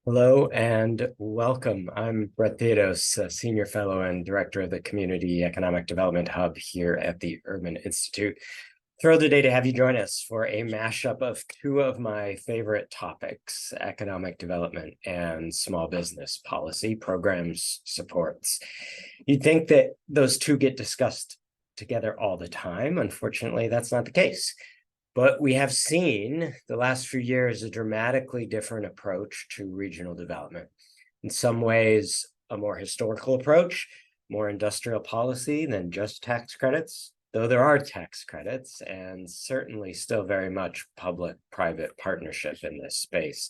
Hello and welcome. I'm Brett Theodos, a Senior Fellow and Director of the Community Economic Development Hub here at the Urban Institute. Thrilled today to have you join us for a mashup of two of my favorite topics, economic development and small business policy programs supports. You'd think that those two get discussed together all the time. Unfortunately, that's not the case. But we have seen the last few years a dramatically different approach to regional development. In some ways, a more historical approach, more industrial policy than just tax credits, though there are tax credits and certainly still very much public-private partnership in this space.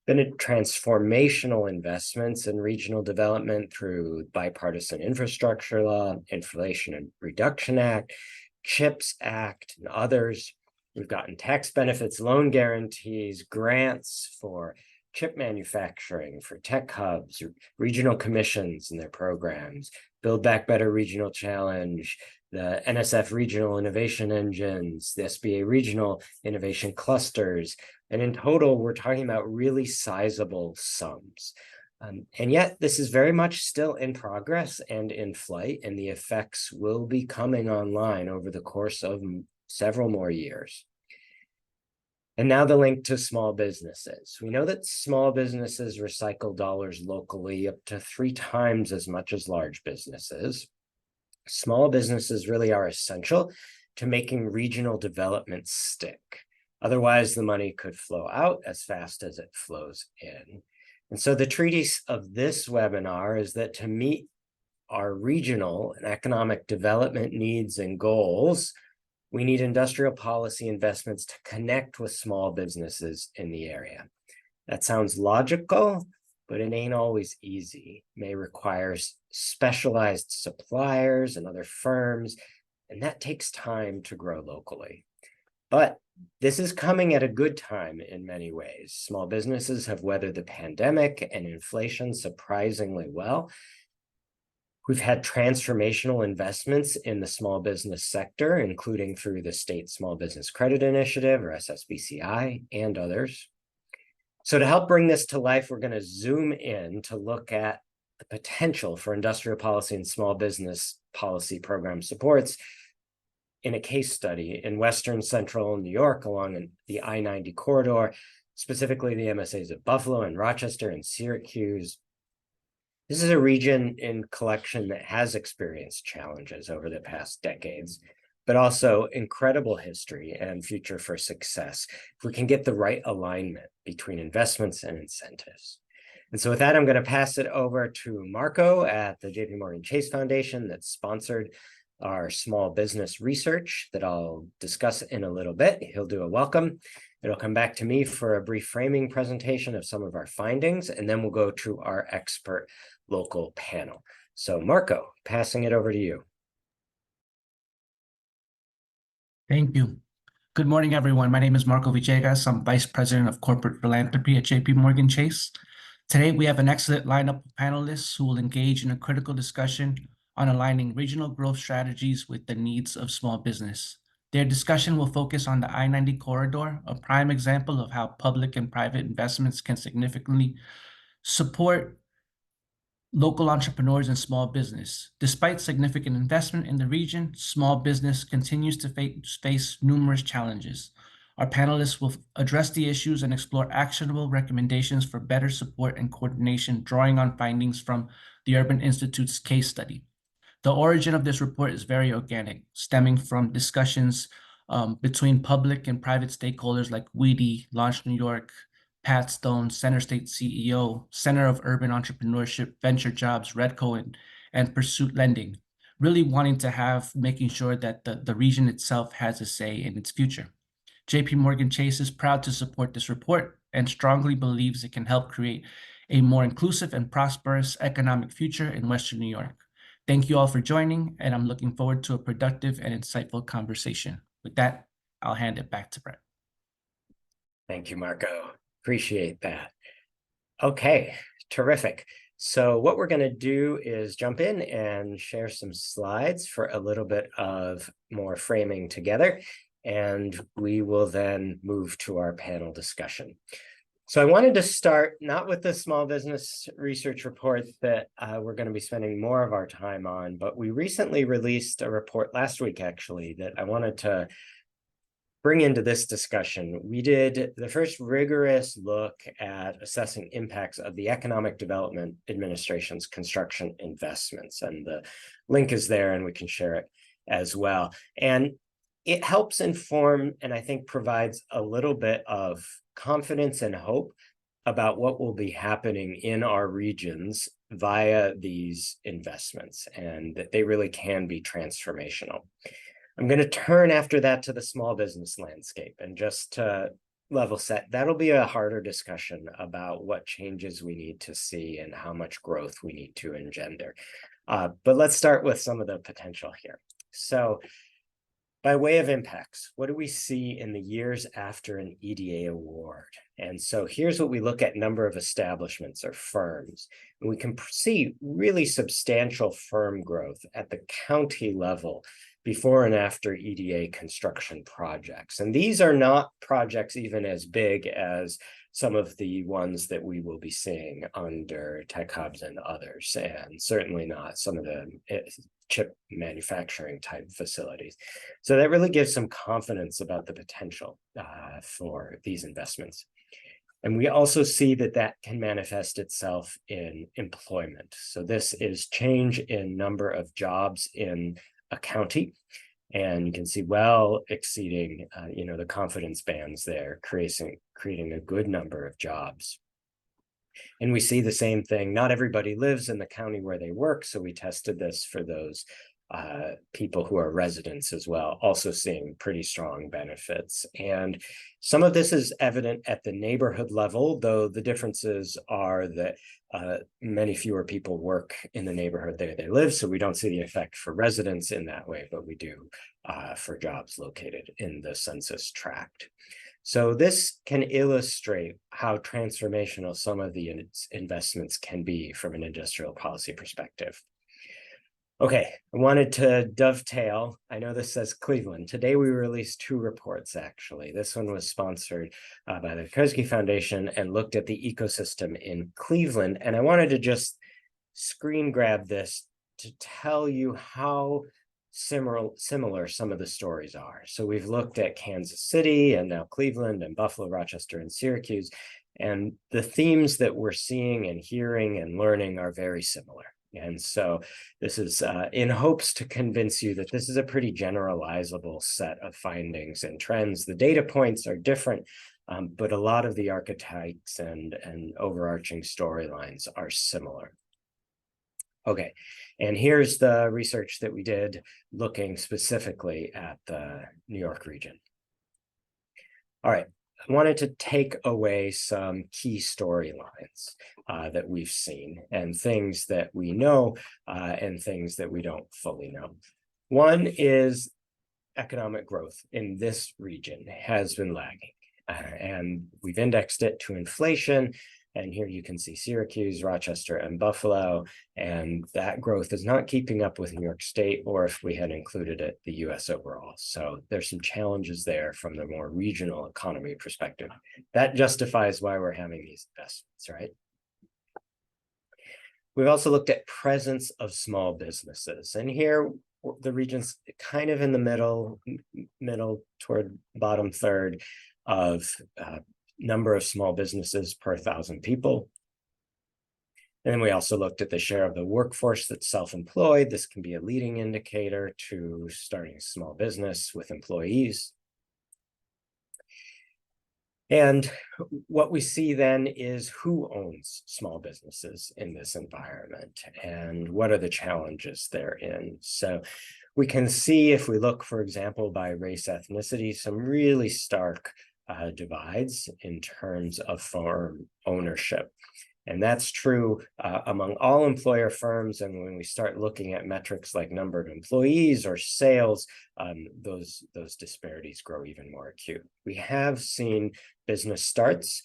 Been a transformational investments in regional development through bipartisan infrastructure law, Inflation Reduction Act, CHIPS Act, and others. We've gotten tax benefits, loan guarantees, grants for chip manufacturing, for tech hubs, regional commissions and their programs, Build Back Better Regional Challenge, the NSF Regional Innovation Engines, the SBA Regional Innovation Clusters. And in total, we're talking about really sizable sums. And yet, this is very much still in progress and in flight, and the effects will be coming online over the course of several more years. And now the link to small businesses. We know that small businesses recycle dollars locally up to 3 times as much as large businesses. Small businesses really are essential to making regional development stick. Otherwise, the money could flow out as fast as it flows in. And so the treatise of this webinar is that to meet our regional and economic development needs and goals, we need industrial policy investments to connect with small businesses in the area. That sounds logical, but it ain't always easy. It may require specialized suppliers and other firms, and that takes time to grow locally. But this is coming at a good time in many ways. Small businesses have weathered the pandemic and inflation surprisingly well. We've had transformational investments in the small business sector, including through the State Small Business Credit Initiative, or SSBCI, and others. So to help bring this to life, we're going to zoom in to look at the potential for industrial policy and small business policy program supports in a case study in Western Central New York along the I-90 corridor, specifically the MSAs of Buffalo and Rochester and Syracuse. This is a region in collection that has experienced challenges over the past decades, but also incredible history and future for success if we can get the right alignment between investments and incentives. And so with that, I'm going to pass it over to Marco at the JP Morgan Chase Foundation that sponsored our small business research that I'll discuss in a little bit. He'll do a welcome. It'll come back to me for a brief framing presentation of some of our findings, and then we'll go to our expert local panel. So Marco, passing it over to you. Thank you. Good morning, everyone. My name is Marco Villegas. I'm Vice President of Corporate Philanthropy at JP Morgan Chase. Today, we have an excellent lineup of panelists who will engage in a critical discussion on aligning regional growth strategies with the needs of small business. Their discussion will focus on the I-90 corridor, a prime example of how public and private investments can significantly support local entrepreneurs and small business. Despite significant investment in the region, small business continues to face numerous challenges. Our panelists will address the issues and explore actionable recommendations for better support and coordination, drawing on findings from the Urban Institute's case study. The origin of this report is very organic, stemming from discussions between public and private stakeholders like WEDI, Launch New York, Pat Stone, Center State CEO, Center of Urban Entrepreneurship, Venture Jobs, Redco, and Pursuit Lending, really wanting to making sure that the region itself has a say in its future. JP Morgan Chase is proud to support this report and strongly believes it can help create a more inclusive and prosperous economic future in Western New York. Thank you all for joining, and I'm looking forward to a productive and insightful conversation. With that, I'll hand it back to Brett. Thank you, Marco. Appreciate that. Okay, terrific. So what we're going to do is jump in and share some slides for a little bit of more framing together, and we will then move to our panel discussion. So I wanted to start not with the small business research report that we're going to be spending more of our time on, but we recently released a report last week, actually, that I wanted to bring into this discussion. We did the first rigorous look at assessing impacts of the Economic Development Administration's construction investments, and the link is there and we can share it as well. And it helps inform and I think provides a little bit of confidence and hope about what will be happening in our regions via these investments, and that they really can be transformational. I'm going to turn after that to the small business landscape, and just to level set, that'll be a harder discussion about what changes we need to see and how much growth we need to engender. But let's start with some of the potential here. So by way of impacts, what do we see in the years after an EDA award? And so here's what we look at: number of establishments or firms. And we can see really substantial firm growth at the county level before and after EDA construction projects. And these are not projects even as big as some of the ones that we will be seeing under Tech Hubs and others, and certainly not some of the chip manufacturing type facilities. So that really gives some confidence about the potential for these investments. And we also see that that can manifest itself in employment. So this is change in number of jobs in a county. And you can see well exceeding, the confidence bands there, creating a good number of jobs. And we see the same thing. Not everybody lives in the county where they work, so we tested this for those people who are residents as well, also seeing pretty strong benefits. And some of this is evident at the neighborhood level, though the differences are that many fewer people work in the neighborhood there they live, so we don't see the effect for residents in that way, but we do for jobs located in the census tract. So this can illustrate how transformational some of the investments can be from an industrial policy perspective. Okay, I wanted to dovetail. I know this says Cleveland. Today we released two reports, actually. This one was sponsored by the Kresge Foundation and looked at the ecosystem in Cleveland. And I wanted to just screen grab this to tell you how similar some of the stories are. So we've looked at Kansas City and now Cleveland and Buffalo, Rochester, and Syracuse. And the themes that we're seeing and hearing and learning are very similar. And so this is in hopes to convince you that this is a pretty generalizable set of findings and trends. The data points are different, but a lot of the archetypes and overarching storylines are similar. Okay, and here's the research that we did looking specifically at the New York region. All right. I wanted to take away some key storylines that we've seen, and things that we know and things that we don't fully know. One is economic growth in this region has been lagging, and we've indexed it to inflation. And here you can see Syracuse, Rochester, and Buffalo, and that growth is not keeping up with New York State, or if we had included it, the US overall. So there's some challenges there from the more regional economy perspective. That justifies why we're having these investments, right? We've also looked at presence of small businesses, and here the region's kind of in the middle toward bottom third of number of small businesses per 1,000 people. And then we also looked at the share of the workforce that's self-employed. This can be a leading indicator to starting a small business with employees. And what we see then is who owns small businesses in this environment and what are the challenges they're in. So we can see, if we look, for example, by race, ethnicity, some really stark divides in terms of farm ownership. And that's true among all employer firms. And when we start looking at metrics like number of employees or sales, those disparities grow even more acute. We have seen business starts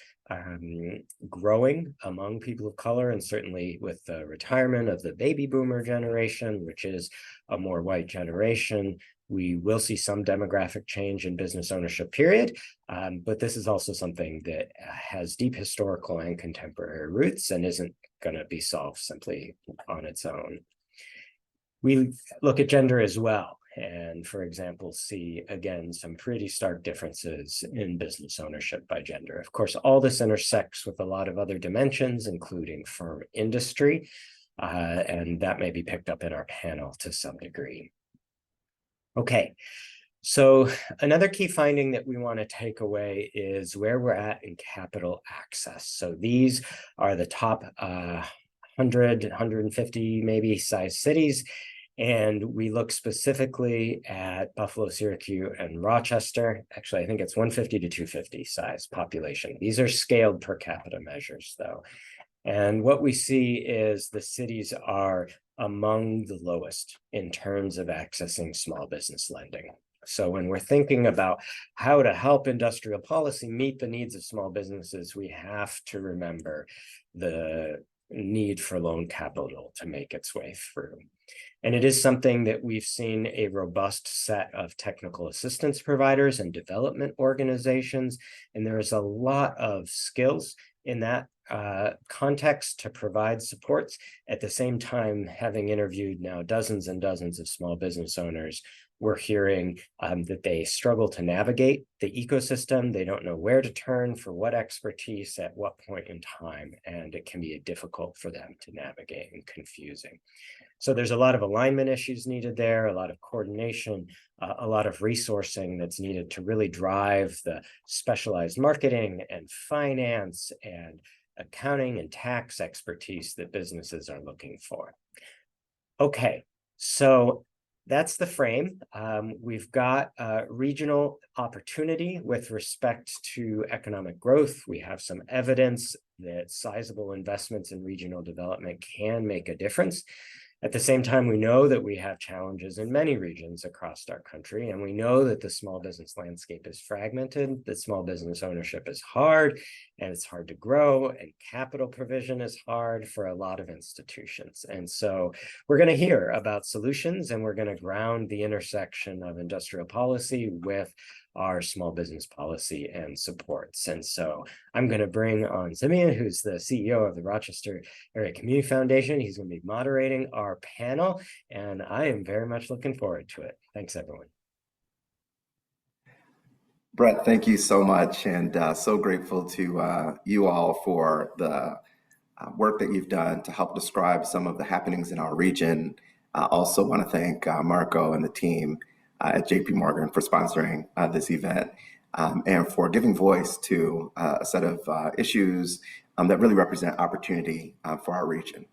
growing among people of color, and certainly with the retirement of the baby boomer generation, which is a more white generation. We will see some demographic change in business ownership, period. But this is also something that has deep historical and contemporary roots and isn't going to be solved simply on its own. We look at gender as well, and for example, see again some pretty stark differences in business ownership by gender. Of course, all this intersects with a lot of other dimensions, including firm industry, and that may be picked up in our panel to some degree. Okay, so another key finding that we want to take away is where we're at in capital access. So these are the top 100, 150 maybe size cities. And we look specifically at Buffalo, Syracuse, and Rochester. Actually, I think it's 150 to 250 size population. These are scaled per capita measures, though. And what we see is the cities are among the lowest in terms of accessing small business lending. So when we're thinking about how to help industrial policy meet the needs of small businesses, we have to remember the need for loan capital to make its way through. And it is something that we've seen a robust set of technical assistance providers and development organizations, and there is a lot of skills in that context to provide supports. At the same time, having interviewed now dozens and dozens of small business owners, we're hearing that they struggle to navigate the ecosystem. They don't know where to turn for what expertise at what point in time, and it can be difficult for them to navigate and confusing. So there's a lot of alignment issues needed there, a lot of coordination, a lot of resourcing that's needed to really drive the specialized marketing and finance and accounting and tax expertise that businesses are looking for. Okay, so that's the frame. We've got regional opportunity with respect to economic growth. We have some evidence that sizable investments in regional development can make a difference. At the same time, we know that we have challenges in many regions across our country, and we know that the small business landscape is fragmented, that small business ownership is hard, and it's hard to grow, and capital provision is hard for a lot of institutions. And so we're going to hear about solutions, and we're going to ground the intersection of industrial policy with our small business policy and supports. And so I'm going to bring on Simeon, who's the CEO of the Rochester Area Community Foundation. He's going to be moderating our panel, and I am very much looking forward to it. Thanks, everyone. Brett, thank you so much, and so grateful to you all for the work that you've done to help describe some of the happenings in our region. I also want to thank Marco and the team at JP Morgan for sponsoring this event and for giving voice to a set of issues that really represent opportunity for our region.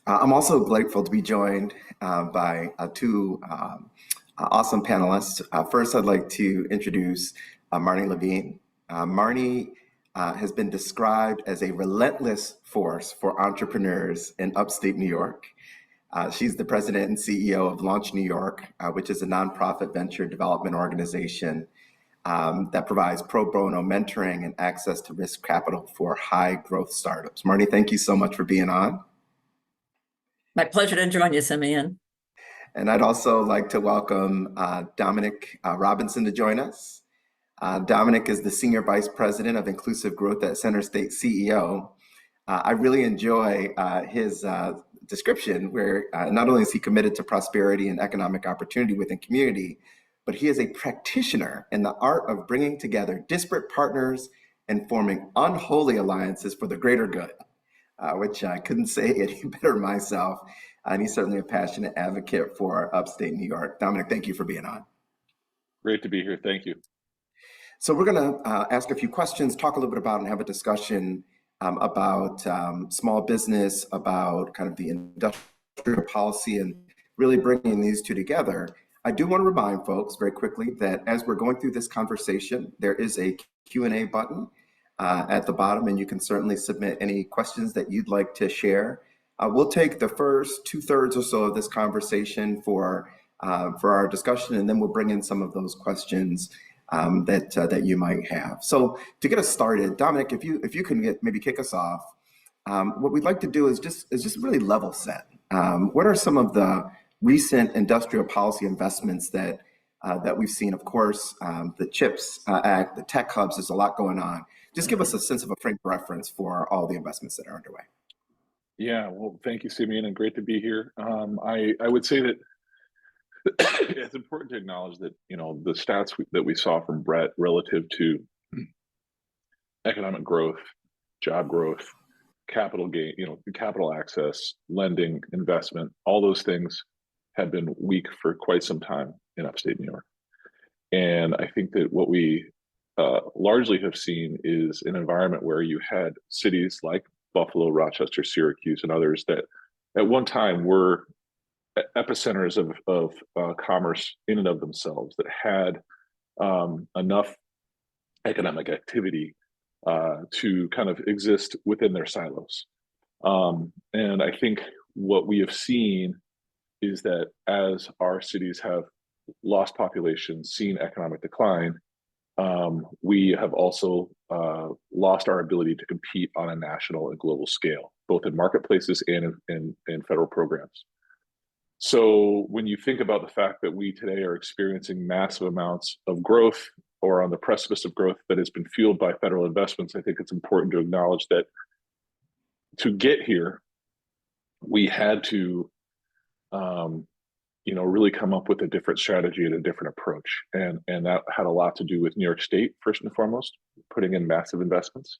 I'm also grateful to be joined by two awesome panelists. First, I'd like to introduce Marnie Levine. Marnie has been described as a relentless force for entrepreneurs in upstate New York. She's the president and CEO of Launch New York, which is a nonprofit venture development organization that provides pro bono mentoring and access to risk capital for high growth startups. Marnie, thank you so much for being on. My pleasure to join you, Simeon. And I'd also like to welcome Dominic Robinson to join us. Dominic is the Senior Vice President of Inclusive Growth at Center State CEO. I really enjoy his description where not only is he committed to prosperity and economic opportunity within community, but he is a practitioner in the art of bringing together disparate partners and forming unholy alliances for the greater good, which I couldn't say any better myself. And he's certainly a passionate advocate for upstate New York. Dominic, thank you for being on. Great to be here. Thank you. So we're going to ask a few questions, talk a little bit about and have a discussion about small business, about kind of the industrial policy and really bringing these two together. I do want to remind folks very quickly that as we're going through this conversation, there is a Q&A button at the bottom, and you can certainly submit any questions that you'd like to share. We'll take the first 2/3 or so of this conversation for our discussion, and then we'll bring in some of those questions that you might have. So to get us started, Dominic, if you can maybe kick us off, what we'd like to do is just really level set. What are some of the recent industrial policy investments that that we've seen, of course, the CHIPS Act, the tech hubs, there's a lot going on. Just give us a sense of a frame of reference for all the investments that are underway. Yeah, well, thank you, Simeon, and great to be here. I would say that it's important to acknowledge that, the stats that we saw from Brett relative to economic growth, job growth, capital gain, capital access, lending, investment, all those things have been weak for quite some time in upstate New York. And I think that what we largely have seen is an environment where you had cities like Buffalo, Rochester, Syracuse, and others that at one time were epicenters of commerce in and of themselves, that had enough economic activity to kind of exist within their silos. And I think what we have seen is that as our cities have lost population, seen economic decline, we have also lost our ability to compete on a national and global scale, both in marketplaces and in federal programs. So when you think about the fact that we today are experiencing massive amounts of growth, or on the precipice of growth that has been fueled by federal investments, I think it's important to acknowledge that to get here, we had to really come up with a different strategy and a different approach. And that had a lot to do with New York State, first and foremost, putting in massive investments.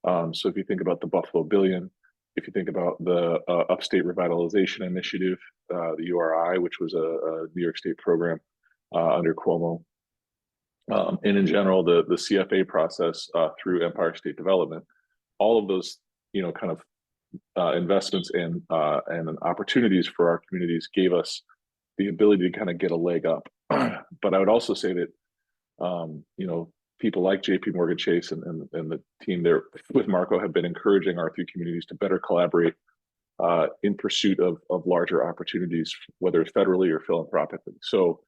So if you think about the Buffalo Billion, if you think about the Upstate Revitalization Initiative, the URI, which was a New York State program under Cuomo, and in general, the CFA process through Empire State Development, all of those, kind of investments and opportunities for our communities gave us the ability to kind of get a leg up. But I would also say that, people like JP Morgan Chase and the team there with Marco have been encouraging our three communities to better collaborate in pursuit of larger opportunities, whether it's federally or philanthropically. So,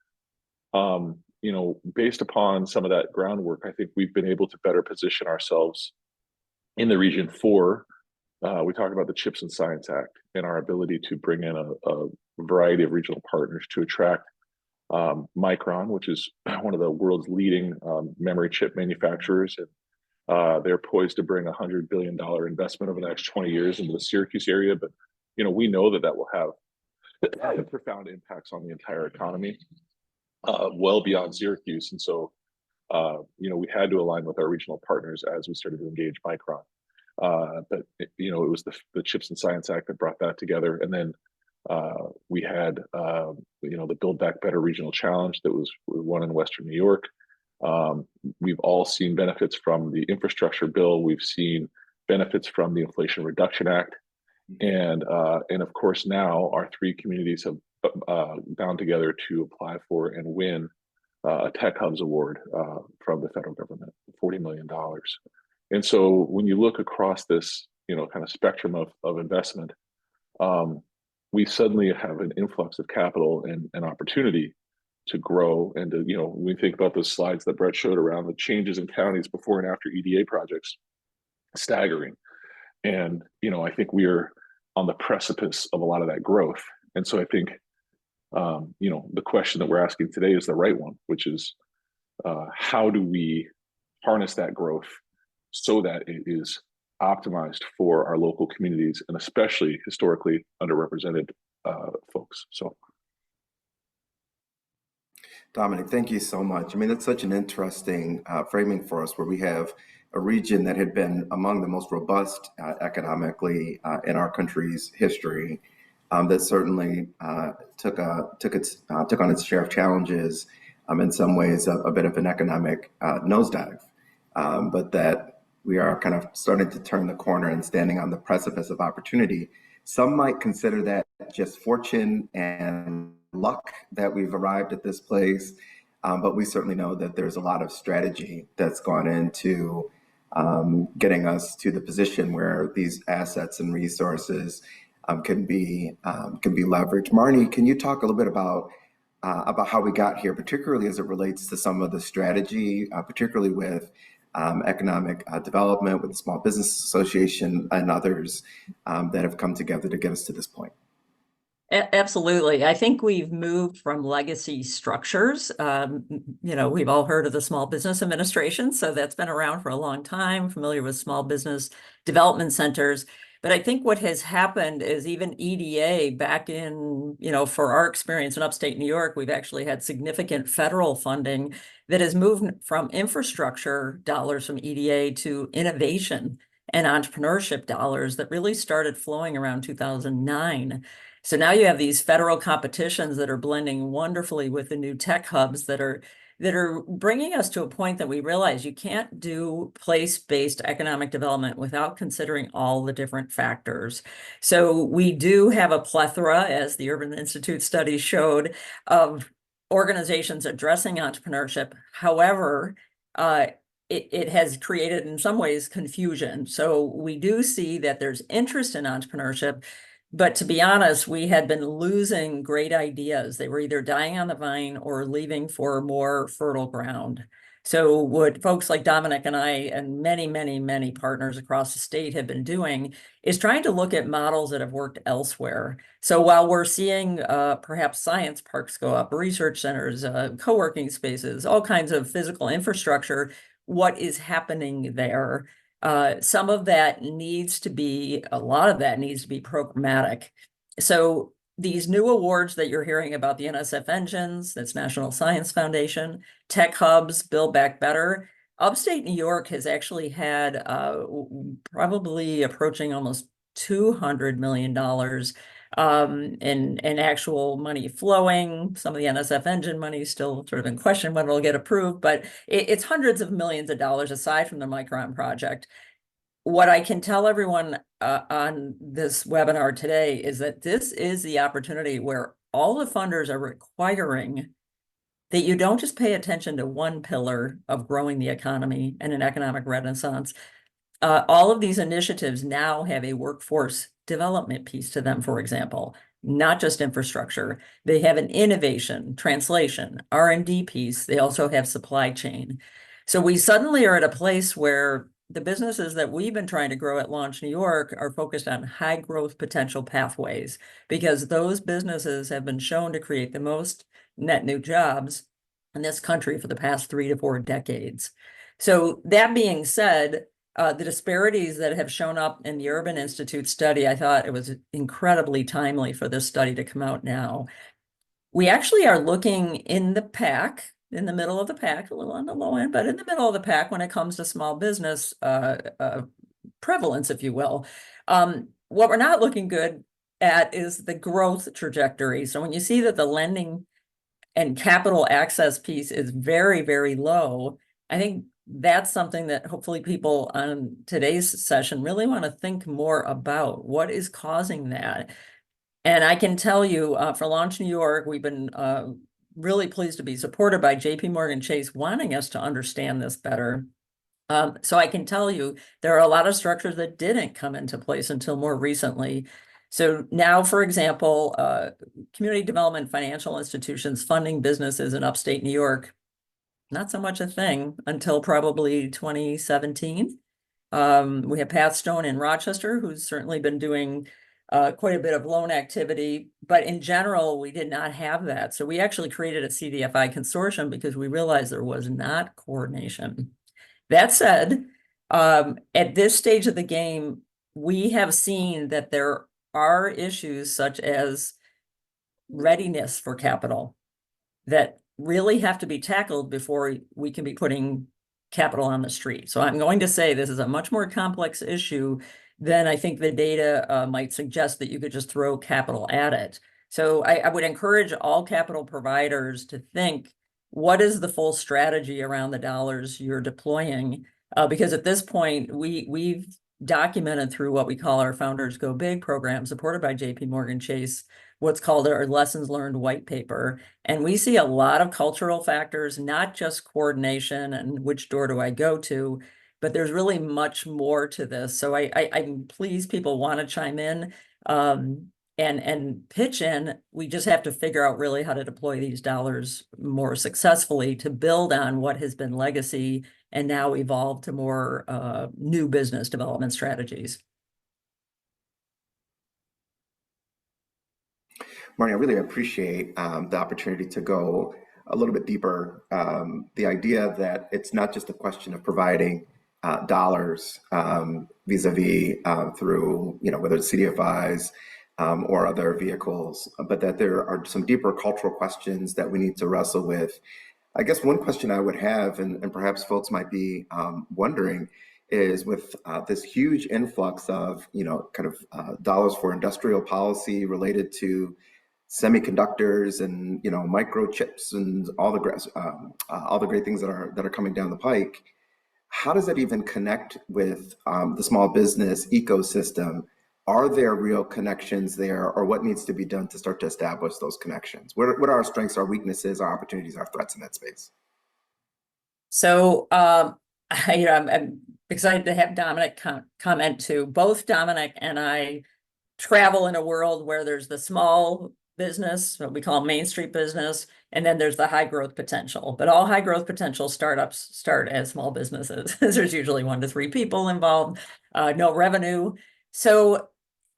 based upon some of that groundwork, I think we've been able to better position ourselves in the region for, we talk about the CHIPS and Science Act and our ability to bring in a variety of regional partners to attract Micron, which is one of the world's leading memory chip manufacturers. And they're poised to bring $100 billion investment over the next 20 years into the Syracuse area. But, we know that will have profound impacts on the entire economy, well beyond Syracuse. And so, we had to align with our regional partners as we started to engage Micron. But, it was the CHIPS and Science Act that brought that together. And then we had, the Build Back Better Regional Challenge that was one in Western New York. We've all seen benefits from the infrastructure bill. We've seen benefits from the Inflation Reduction Act. And of course, now our three communities have bound together to apply for and win a Tech Hubs Award from the federal government, $40 million. And so when you look across this, kind of spectrum of investment, we suddenly have an influx of capital and opportunity to grow. And to, when we think about those slides that Brett showed around the changes in counties before and after EDA projects, staggering. And, I think we are on the precipice of a lot of that growth. And so I think, the question that we're asking today is the right one, which is how do we harness that growth so that it is optimized for our local communities and especially historically underrepresented folks. So, Dominic, thank you so much. I mean, that's such an interesting framing for us, where we have a region that had been among the most robust economically in our country's history, that certainly took on its share of challenges, in some ways a bit of an economic nosedive, but that we are kind of starting to turn the corner and standing on the precipice of opportunity. Some might consider that just fortune and luck that we've arrived at this place, but we certainly know that there's a lot of strategy that's gone into getting us to the position where these assets and resources can be leveraged. Marnie, can you talk a little bit about how we got here, particularly as it relates to some of the strategy, particularly with economic development, with the Small Business Association and others that have come together to get us to this point? Absolutely. I think we've moved from legacy structures. We've all heard of the Small Business Administration, so that's been around for a long time, familiar with small business development centers. But I think what has happened is even EDA back in, for our experience in upstate New York, we've actually had significant federal funding that has moved from infrastructure dollars from EDA to innovation and entrepreneurship dollars that really started flowing around 2009. So now you have these federal competitions that are blending wonderfully with the new tech hubs that are bringing us to a point that we realize you can't do place-based economic development without considering all the different factors. So we do have a plethora, as the Urban Institute study showed, of organizations addressing entrepreneurship. However, it has created in some ways confusion. So we do see that there's interest in entrepreneurship, but to be honest, we had been losing great ideas. They were either dying on the vine or leaving for more fertile ground. So what folks like Dominic and I and many, many, many partners across the state have been doing is trying to look at models that have worked elsewhere. So while we're seeing perhaps science parks go up, research centers, co-working spaces, all kinds of physical infrastructure, what is happening there? Some of that needs to be, a lot of that needs to be programmatic. So these new awards that you're hearing about, the NSF engines, that's National Science Foundation, tech hubs, Build Back Better, upstate New York has actually had probably approaching almost $200 million in actual money flowing. Some of the NSF engine money is still sort of in question when it'll get approved, but it's hundreds of millions of dollars aside from the Micron project. What I can tell everyone on this webinar today is that this is the opportunity where all the funders are requiring that you don't just pay attention to one pillar of growing the economy and an economic renaissance. All of these initiatives now have a workforce development piece to them, for example, not just infrastructure. They have an innovation, translation, R&D piece. They also have supply chain. So we suddenly are at a place where the businesses that we've been trying to grow at Launch New York are focused on high growth potential pathways, because those businesses have been shown to create the most net new jobs in this country for the past 3 to 4 decades. So that being said, the disparities that have shown up in the Urban Institute study, I thought it was incredibly timely for this study to come out now. We actually are looking in the pack, in the middle of the pack, a little on the low end, but in the middle of the pack when it comes to small business prevalence, if you will. What we're not looking good at is the growth trajectory. So when you see that the lending and capital access piece is very, very low, I think that's something that hopefully people on today's session really want to think more about. What is causing that? And I can tell you for Launch New York, we've been really pleased to be supported by JP Chase wanting us to understand this better. So I can tell you there are a lot of structures that didn't come into place until more recently. So now, for example, community development financial institutions funding businesses in upstate New York, not so much a thing until probably 2017. We have Pat Stone in Rochester, who's certainly been doing quite a bit of loan activity, but in general, we did not have that. So we actually created a CDFI consortium because we realized there was not coordination. That said, at this stage of the game, we have seen that there are issues such as readiness for capital that really have to be tackled before we can be putting capital on the street. So I'm going to say this is a much more complex issue than I think the data might suggest that you could just throw capital at it. So I would encourage all capital providers to think, what is the full strategy around the dollars you're deploying? Because at this point, we've documented through what we call our Founders Go Big program, supported by JP Chase, what's called our lessons learned white paper. And we see a lot of cultural factors, not just coordination and which door do I go to, but there's really much more to this. So I'm pleased people want to chime in and pitch in. We just have to figure out really how to deploy these dollars more successfully to build on what has been legacy and now evolve to more new business development strategies. Marty, I really appreciate the opportunity to go a little bit deeper. The idea that it's not just a question of providing dollars vis-a-vis through, whether it's CDFIs or other vehicles, but that there are some deeper cultural questions that we need to wrestle with. I guess one question I would have, and perhaps folks might be wondering, is with this huge influx of, dollars for industrial policy related to semiconductors and microchips and all the great things that are coming down the pike. How does that even connect with the small business ecosystem? Are there real connections there, or what needs to be done to start to establish those connections? What are our strengths, our weaknesses, our opportunities, our threats in that space? So I'm excited to have Dominic comment too. Both Dominic and I travel in a world where there's the small business, what we call Main Street business, and then there's the high growth potential. But all high growth potential startups start as small businesses. There's usually 1 to 3 people involved, no revenue. So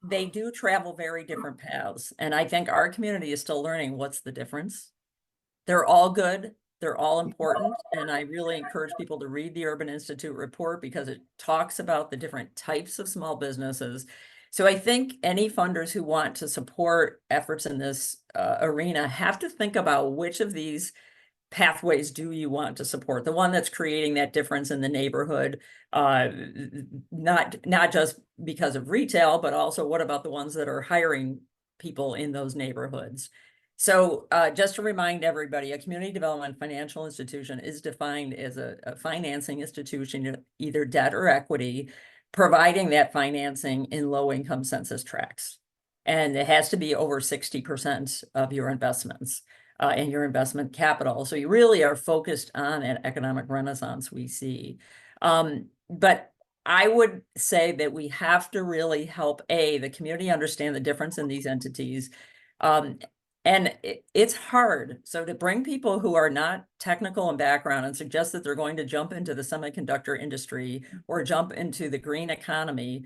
they do travel very different paths. And I think our community is still learning what's the difference. They're all good. They're all important. And I really encourage people to read the Urban Institute report because it talks about the different types of small businesses. So I think any funders who want to support efforts in this arena have to think about which of these pathways do you want to support? The one that's creating that difference in the neighborhood, not just because of retail, but also what about the ones that are hiring people in those neighborhoods? So just to remind everybody, a community development financial institution is defined as a financing institution, either debt or equity, providing that financing in low-income census tracts. And it has to be over 60% of your investments and your investment capital. So you really are focused on an economic renaissance we see. But I would say that we have to really help, the community understand the difference in these entities. And it's hard. So to bring people who are not technical in background and suggest that they're going to jump into the semiconductor industry or jump into the green economy,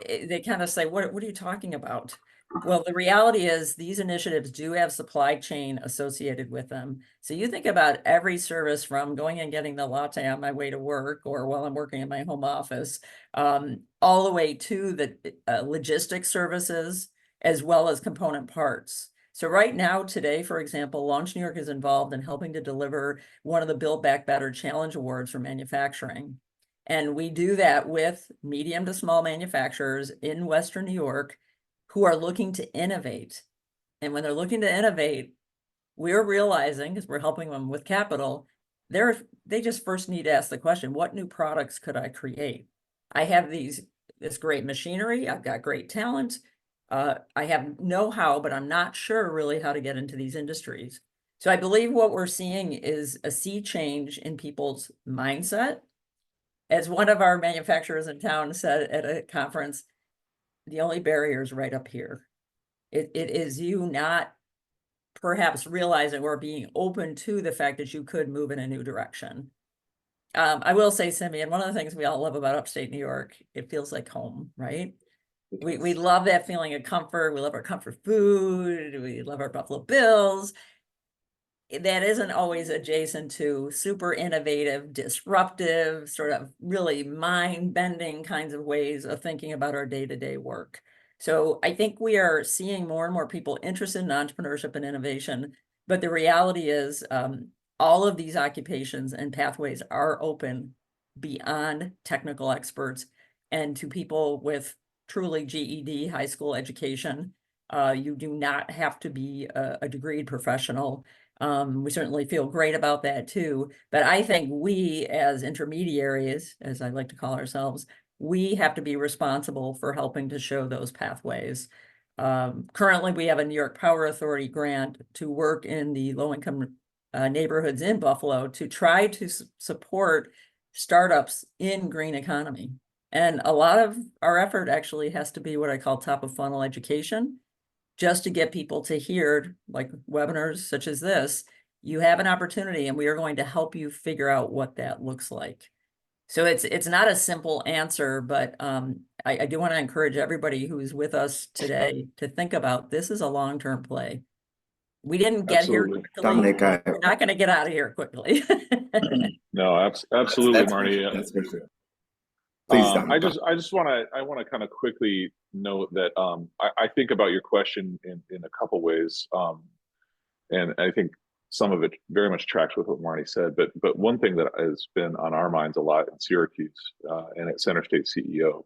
they kind of say, what are you talking about? Well, the reality is these initiatives do have supply chain associated with them. So you think about every service from going and getting the latte on my way to work or while I'm working in my home office, all the way to the logistics services, as well as component parts. So right now, today, for example, Launch New York is involved in helping to deliver one of the Build Back Better Challenge Awards for manufacturing. And we do that with medium to small manufacturers in Western New York who are looking to innovate. And when they're looking to innovate, we're realizing, because we're helping them with capital, they just first need to ask the question, what new products could I create? I have this great machinery, I've got great talent, I have know-how, but I'm not sure really how to get into these industries. So I believe what we're seeing is a sea change in people's mindset. As one of our manufacturers in town said at a conference, the only barrier is right up here. It is you not perhaps realizing or being open to the fact that you could move in a new direction. I will say, Simeon, one of the things we all love about upstate New York, it feels like home, right? We love that feeling of comfort. We love our comfort food. We love our Buffalo Bills. That isn't always adjacent to super innovative, disruptive, sort of really mind-bending kinds of ways of thinking about our day-to-day work. So I think we are seeing more and more people interested in entrepreneurship and innovation, but the reality is all of these occupations and pathways are open beyond technical experts and to people with truly GED high school education. You do not have to be a degreed professional. We certainly feel great about that too. But I think we as intermediaries, as I like to call ourselves, we have to be responsible for helping to show those pathways. Currently, we have a New York Power Authority grant to work in the low-income neighborhoods in Buffalo to try to support startups in green economy. And a lot of our effort actually has to be what I call top of funnel education, just to get people to hear, like webinars such as this, you have an opportunity and we are going to help you figure out what that looks like. So it's not a simple answer, but I do want to encourage everybody who's with us today to think about this is a long-term play. We didn't get here Absolutely. quickly. Dominic, We're not going to get out of here quickly. No, absolutely, that's Marty. that's for sure. Please, Dominic. I just want to kind of quickly note that I think about your question in a couple ways, and I think some of it very much tracks with what Marty said. But one thing that has been on our minds a lot in Syracuse and at Center State CEO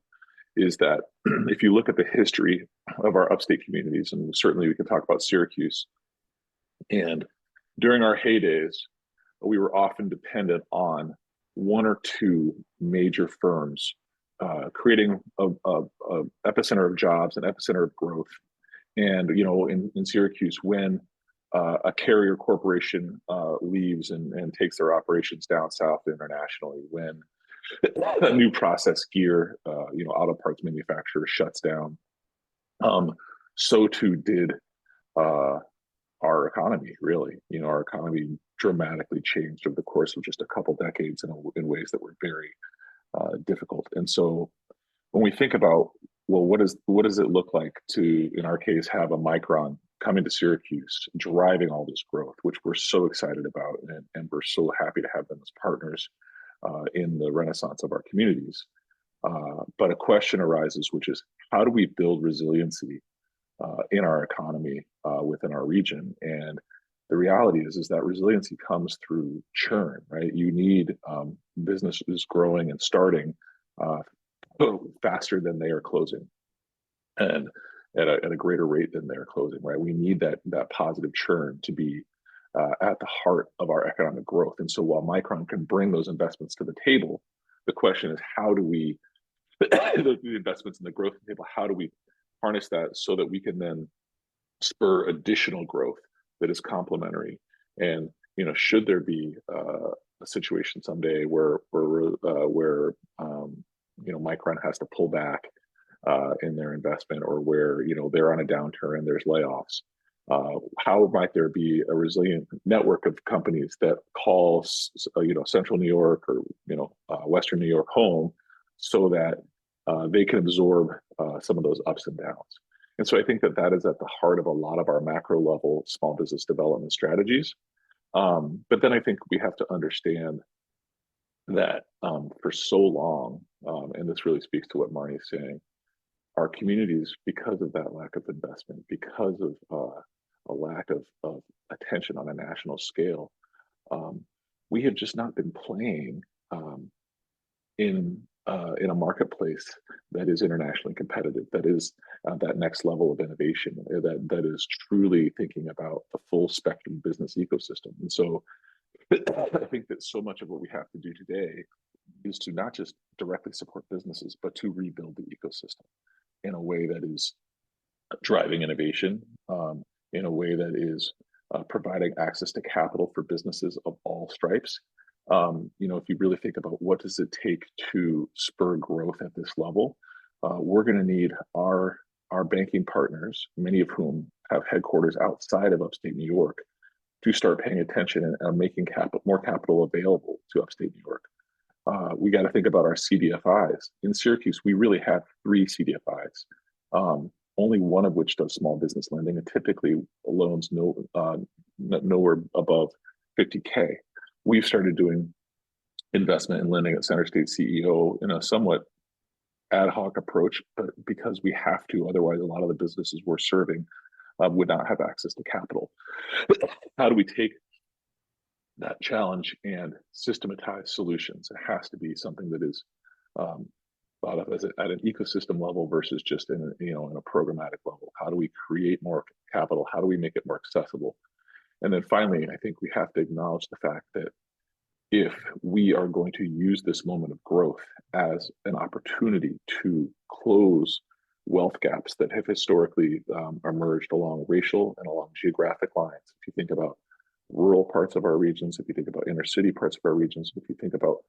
is that if you look at the history of our upstate communities, and certainly we can talk about Syracuse, and during our heydays, we were often dependent on one or two major firms creating a epicenter of jobs, an epicenter of growth. And in Syracuse, when a carrier corporation leaves and takes their operations down south internationally, when a new process gear, auto parts manufacturer shuts down, so too did our economy. Really, our economy dramatically changed over the course of just a couple decades in ways that were very difficult. And so when we think about, well, what does it look like to, in our case, have a Micron coming to Syracuse, driving all this growth, which we're so excited about, and we're so happy to have them as partners in the renaissance of our communities. But a question arises, which is, how do we build resiliency in our economy within our region? And the reality is that resiliency comes through churn, right? You need businesses growing and starting faster than they are closing, and at a greater rate than they're closing, right? We need that positive churn to be at the heart of our economic growth. And so while Micron can bring those investments to the table, the question is, how do we, the investments in the growth table, how do we harness that so that we can then spur additional growth that is complementary? And should there be a situation someday where Micron has to pull back in their investment, or where they're on a downturn and there's layoffs, how might there be a resilient network of companies that call Central New York or Western New York home, so that they can absorb some of those ups and downs? And so I think that is at the heart of a lot of our macro level small business development strategies. But then I think we have to understand that for so long, and this really speaks to what Marnie's saying, our communities, because of that lack of investment, because of a lack of attention on a national scale, we have just not been playing in a marketplace that is internationally competitive, that is that next level of innovation, that is truly thinking about the full spectrum business ecosystem. And so I think that so much of what we have to do today is to not just directly support businesses, but to rebuild the ecosystem in a way that is driving innovation, in a way that is providing access to capital for businesses of all stripes. If you really think about what does it take to spur growth at this level, we're going to need our banking partners, many of whom have headquarters outside of upstate New York, to start paying attention and making more capital available to upstate New York. We got to think about our CDFIs. In Syracuse, we really have 3 CDFIs, only one of which does small business lending, and typically loans nowhere above 50K. We've started doing investment and lending at Center State CEO in a somewhat ad hoc approach, but because we have to, otherwise a lot of the businesses we're serving would not have access to capital. How do we take that challenge and systematize solutions? It has to be something that is thought of as at an ecosystem level versus just in a programmatic level. How do we create more capital? How do we make it more accessible? And then finally, I think we have to acknowledge the fact that if we are going to use this moment of growth as an opportunity to close wealth gaps that have historically emerged along racial and along geographic lines, if you think about rural parts of our regions, if you think about inner city parts of our regions, if you think about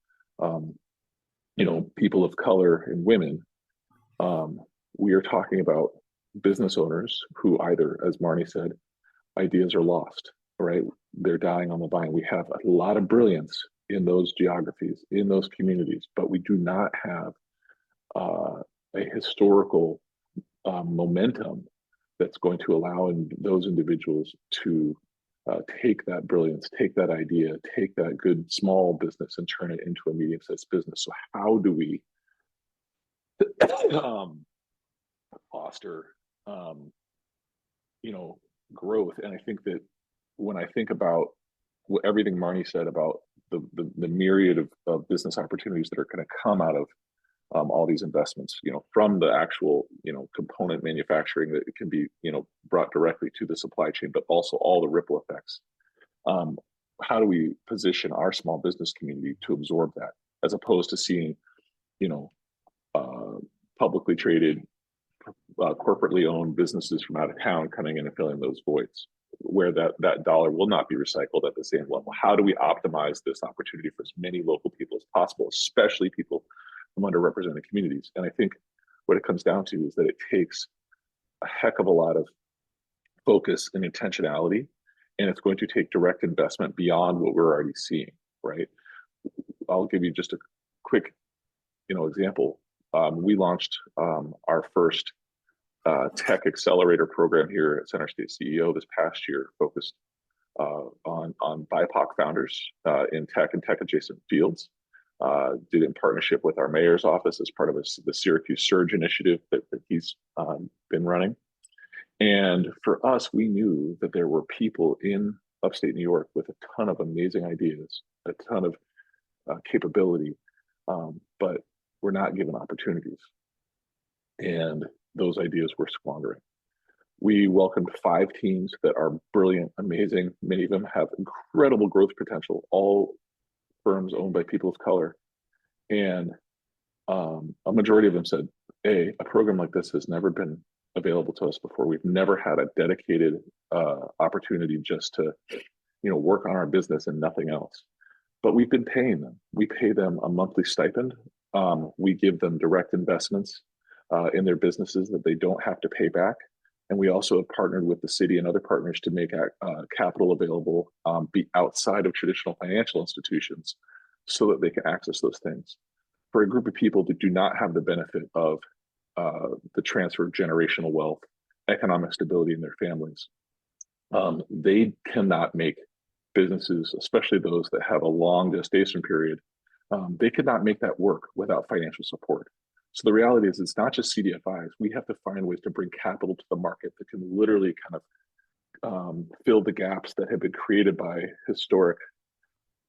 people of color and women, we are talking about business owners who either, as Marnie said, ideas are lost, right? They're dying on the vine. We have a lot of brilliance in those geographies, in those communities, but we do not have a historical momentum that's going to allow those individuals to take that brilliance, take that idea, take that good small business and turn it into a medium-sized business. So how do we foster, growth? And I think that when I think about everything Marnie said about the myriad of business opportunities that are going to come out of all these investments, from the actual, component manufacturing that it can be, brought directly to the supply chain, but also all the ripple effects. How do we position our small business community to absorb that, as opposed to seeing, publicly traded, corporately owned businesses from out of town coming in and filling those voids, where that dollar will not be recycled at the same level? How do we optimize this opportunity for as many local people as possible, especially people from underrepresented communities? And I think what it comes down to is that it takes a heck of a lot of focus and intentionality, and it's going to take direct investment beyond what we're already seeing, right? I'll give you just a quick, example. We launched our first tech accelerator program here at Center State CEO this past year, focused on BIPOC founders in tech and tech adjacent fields. Did in partnership with our mayor's office as part of the Syracuse Surge initiative that he's been running. And for us, we knew that there were people in upstate New York with a ton of amazing ideas, a ton of capability, but we're not given opportunities. And those ideas were squandering. We welcomed 5 teams that are brilliant, amazing. Many of them have incredible growth potential, all firms owned by people of color. And a majority of them said, a program like this has never been available to us before. We've never had a dedicated opportunity just to, work on our business and nothing else. But we've been paying them. We pay them a monthly stipend. We give them direct investments in their businesses that they don't have to pay back. And we also have partnered with the city and other partners to make capital available, be outside of traditional financial institutions, so that they can access those things. For a group of people that do not have the benefit of the transfer of generational wealth, economic stability in their families, they cannot make businesses, especially those that have a long gestation period, they could not make that work without financial support. So the reality is, it's not just CDFIs. We have to find ways to bring capital to the market that can literally kind of fill the gaps that have been created by historic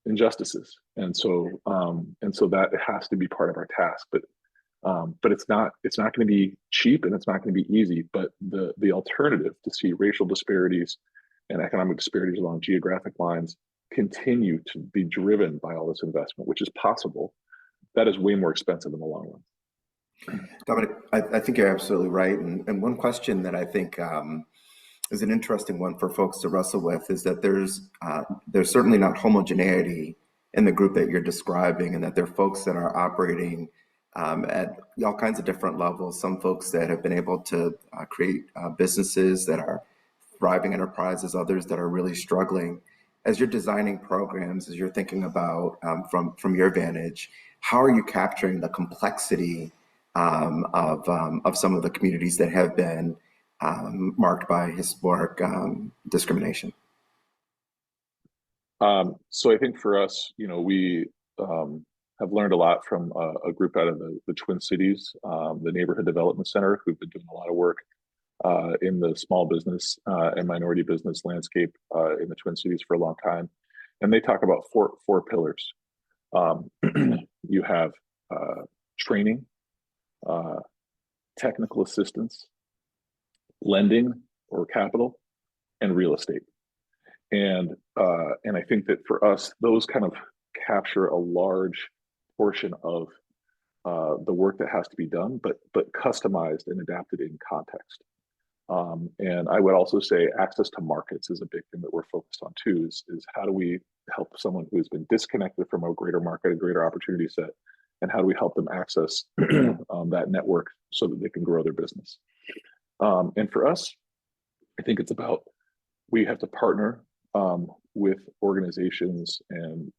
injustices. And so that has to be part of our task. But it's not going to be cheap, and it's not going to be easy. But the alternative to see racial disparities and economic disparities along geographic lines continue to be driven by all this investment, which is possible, that is way more expensive in the long run. Dominic, I think you're absolutely right. And one question that I think is an interesting one for folks to wrestle with is that there's certainly not homogeneity in the group that you're describing, and that there are folks that are operating at all kinds of different levels. Some folks that have been able to create businesses that are thriving enterprises, others that are really struggling. As you're designing programs, as you're thinking about from your vantage, how are you capturing the complexity of some of the communities that have been marked by historic discrimination? So I think for us, we have learned a lot from a group out of the Twin Cities, the Neighborhood Development Center, who've been doing a lot of work in the small business and minority business landscape in the Twin Cities for a long time. And they talk about four pillars. You have training, technical assistance, lending or capital, and real estate. And I think that for us, those kind of capture a large portion of the work that has to be done, but customized and adapted in context. And I would also say access to markets is a big thing that we're focused on too, is how do we help someone who has been disconnected from a greater market, a greater opportunity set, and how do we help them access that network so that they can grow their business? And for us, I think it's about, we have to partner with organizations and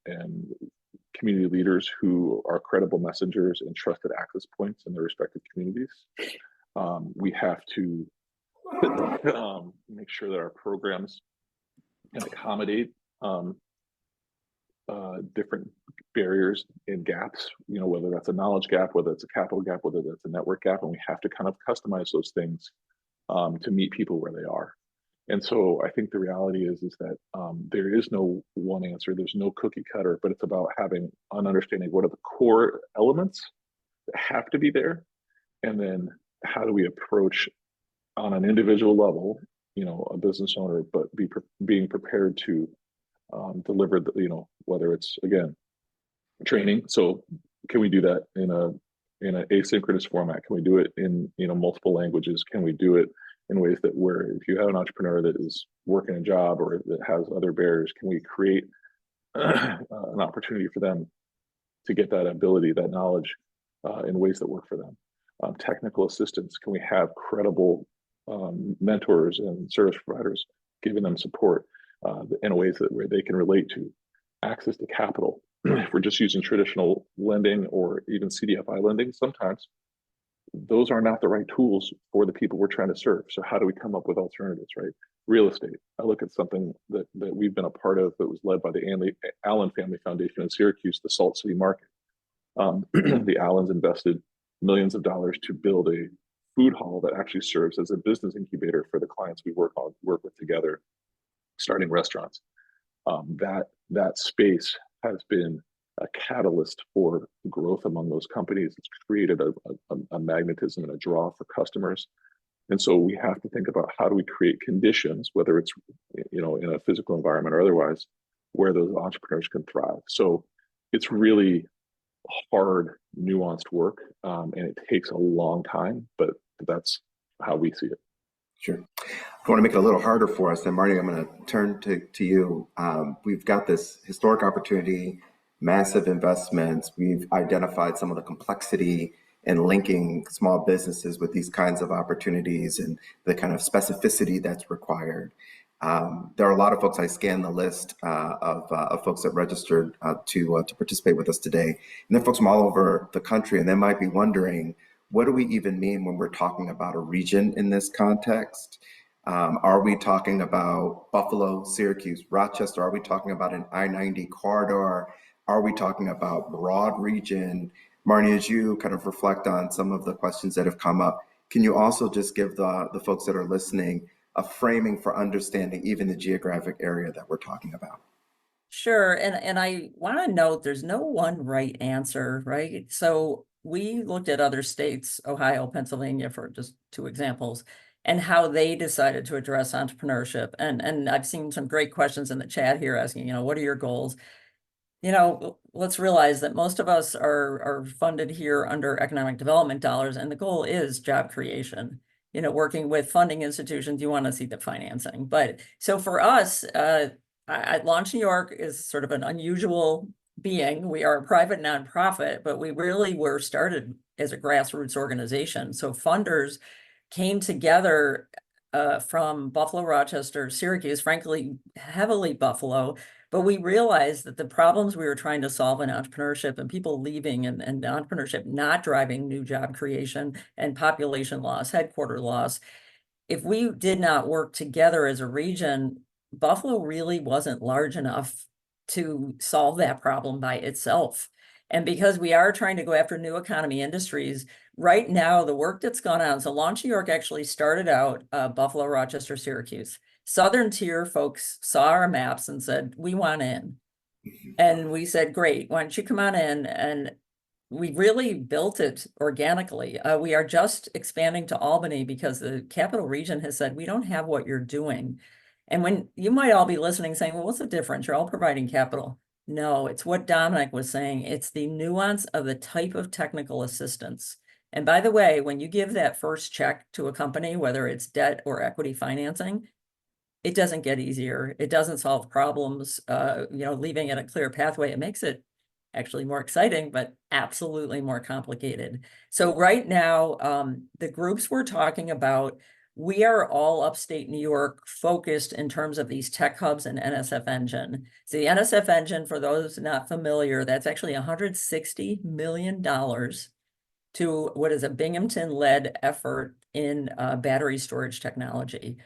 community leaders who are credible messengers and trusted access points in their respective communities. We have to make sure that our programs can accommodate different barriers and gaps, whether that's a knowledge gap, whether it's a capital gap, whether that's a network gap, and we have to kind of customize those things to meet people where they are. And so I think the reality is that there is no one answer, there's no cookie cutter, but it's about having an understanding what are the core elements that have to be there, and then how do we approach on an individual level, a business owner, but being prepared to deliver the, whether it's, again, training. So can we do that in an asynchronous format? Can we do it in multiple languages? Can we do it in ways that where if you have an entrepreneur that is working a job or that has other barriers, can we create an opportunity for them to get that ability, that knowledge in ways that work for them? Technical assistance, can we have credible mentors and service providers giving them support in ways that where they can relate to? Access to capital. If we're just using traditional lending or even CDFI lending, sometimes those are not the right tools for the people we're trying to serve. So how do we come up with alternatives, right? Real estate. I look at something that we've been a part of that was led by the Allen Family Foundation in Syracuse, the Salt City Market. The Allens invested millions of dollars to build a food hall that actually serves as a business incubator for the clients we work with together, starting restaurants. That space has been a catalyst for growth among those companies. It's created a magnetism and a draw for customers. And so we have to think about how do we create conditions, whether it's in a physical environment or otherwise, where those entrepreneurs can thrive. So it's really hard, nuanced work, and it takes a long time, but that's how we see it. Sure. I want to make it a little harder for us. And Marty, I'm going to turn to you. We've got this historic opportunity, massive investments. We've identified some of the complexity in linking small businesses with these kinds of opportunities and the kind of specificity that's required. There are a lot of folks. I scanned the list of folks that registered to participate with us today, and they're folks from all over the country, and they might be wondering, what do we even mean when we're talking about a region in this context? Are we talking about Buffalo, Syracuse, Rochester? Are we talking about an I-90 corridor? Are we talking about broad region? Marnie, as you kind of reflect on some of the questions that have come up, can you also just give the folks that are listening a framing for understanding even the geographic area that we're talking about? Sure. And I want to note there's no one right answer, right? So we looked at other states, Ohio, Pennsylvania, for just two examples, and how they decided to address entrepreneurship. And I've seen some great questions in the chat here asking, what are your goals? Let's realize that most of us are funded here under economic development dollars, and the goal is job creation. Working with funding institutions, you want to see the financing. But so for us, Launch New York is sort of an unusual being. We are a private nonprofit, but we really were started as a grassroots organization. So funders came together from Buffalo, Rochester, Syracuse, frankly, heavily Buffalo. But we realized that the problems we were trying to solve in entrepreneurship and people leaving and entrepreneurship not driving new job creation and population loss, headquarter loss, if we did not work together as a region, Buffalo really wasn't large enough to solve that problem by itself. And because we are trying to go after new economy industries, right now, the work that's gone on, so Launch New York actually started out Buffalo, Rochester, Syracuse. Southern tier folks saw our maps and said, we want in. And we said, great, why don't you come on in? And we really built it organically. We are just expanding to Albany because the capital region has said, we don't have what you're doing. And when you might all be listening saying, well, what's the difference? You're all providing capital. No, it's what Dominic was saying. It's the nuance of the type of technical assistance. And by the way, when you give that first check to a company, whether it's debt or equity financing, it doesn't get easier. It doesn't solve problems, leaving it a clear pathway. It makes it actually more exciting, but absolutely more complicated. So right now, the groups we're talking about we are all upstate New York focused in terms of these tech hubs and NSF Engine. So the NSF Engine, for those not familiar, that's actually $160 million to what is a Binghamton-led effort in battery storage technology.